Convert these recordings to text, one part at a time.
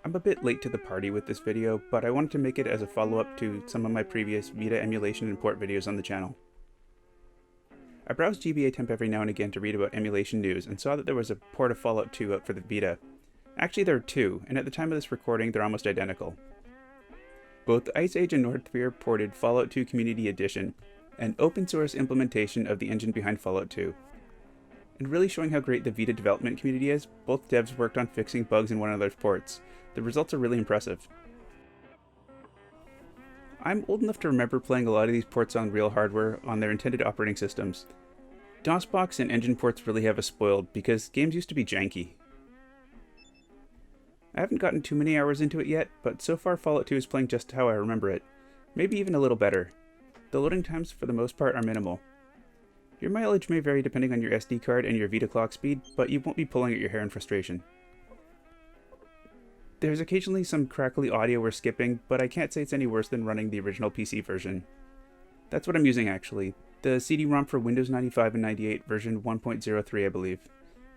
I'm a bit late to the party with this video, but I wanted to make it as a follow-up to some of my previous Vita emulation and port videos on the channel. I browse GBA Temp every now and again to read about emulation news and saw that there was a port of Fallout 2 out for the Vita. Actually there are two, and at the time of this recording they're almost identical. Both Isage and Northfear ported Fallout 2 Community Edition, an open source implementation of the engine behind Fallout 2. And really showing how great the Vita development community is, both devs worked on fixing bugs in one another's ports. The results are really impressive. I'm old enough to remember playing a lot of these ports on real hardware on their intended operating systems. DOSBox and engine ports really have us spoiled because games used to be janky. I haven't gotten too many hours into it yet, but so far Fallout 2 is playing just how I remember it. Maybe even a little better. The loading times for the most part are minimal. Your mileage may vary depending on your SD card and your Vita clock speed, but you won't be pulling at your hair in frustration. There's occasionally some crackly audio we're skipping, but I can't say it's any worse than running the original PC version. That's what I'm using actually, the CD-ROM for Windows 95 and 98 version 1.03 I believe.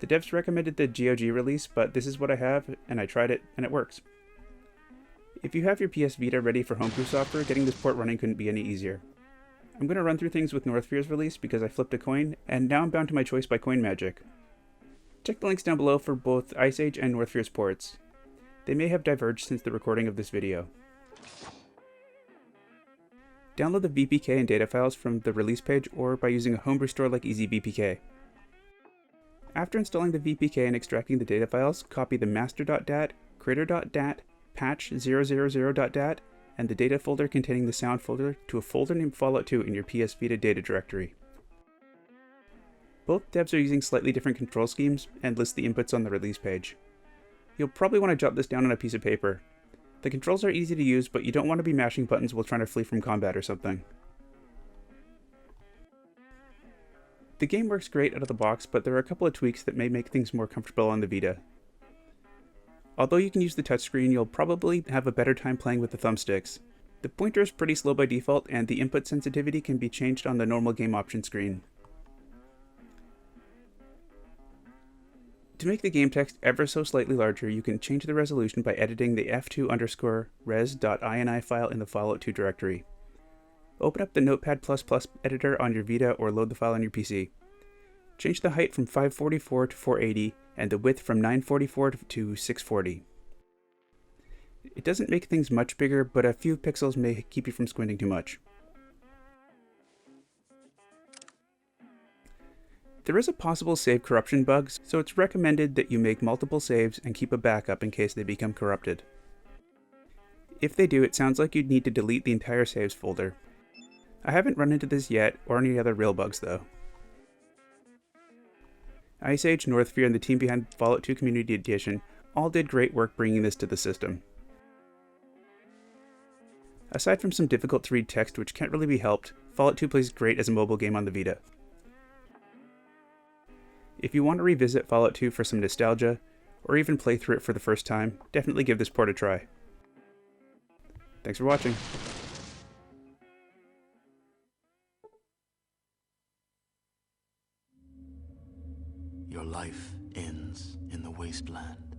The devs recommended the GOG release, but this is what I have, and I tried it, and it works. If you have your PS Vita ready for homebrew software, getting this port running couldn't be any easier. I'm going to run through things with Northfear's release because I flipped a coin, and now I'm bound to my choice by coin magic. Check the links down below for both Isage and Northfear's ports. They may have diverged since the recording of this video. Download the VPK and data files from the release page or by using a homebrew store like EasyVPK. After installing the VPK and extracting the data files, copy the master.dat, critter.dat, patch000.dat, and the data folder containing the sound folder to a folder named Fallout 2 in your PS Vita data directory. Both devs are using slightly different control schemes and list the inputs on the release page. You'll probably want to jot this down on a piece of paper. The controls are easy to use, but you don't want to be mashing buttons while trying to flee from combat or something. The game works great out of the box, but there are a couple of tweaks that may make things more comfortable on the Vita. Although you can use the touchscreen, you'll probably have a better time playing with the thumbsticks. The pointer is pretty slow by default, and the input sensitivity can be changed on the normal game option screen. To make the game text ever so slightly larger, you can change the resolution by editing the f2_res.ini file in the Fallout 2 directory. Open up the Notepad++ editor on your Vita or load the file on your PC. Change the height from 544 to 480 and the width from 944 to 640. It doesn't make things much bigger, but a few pixels may keep you from squinting too much. There is a possible save corruption bug, so it's recommended that you make multiple saves and keep a backup in case they become corrupted. If they do, it sounds like you'd need to delete the entire saves folder. I haven't run into this yet, or any other real bugs though. Isage, Northfear, and the team behind Fallout 2 Community Edition all did great work bringing this to the system. Aside from some difficult to read text which can't really be helped, Fallout 2 plays great as a mobile game on the Vita. If you want to revisit Fallout 2 for some nostalgia, or even play through it for the first time, definitely give this port a try. Thanks for watching. Your life ends in the wasteland.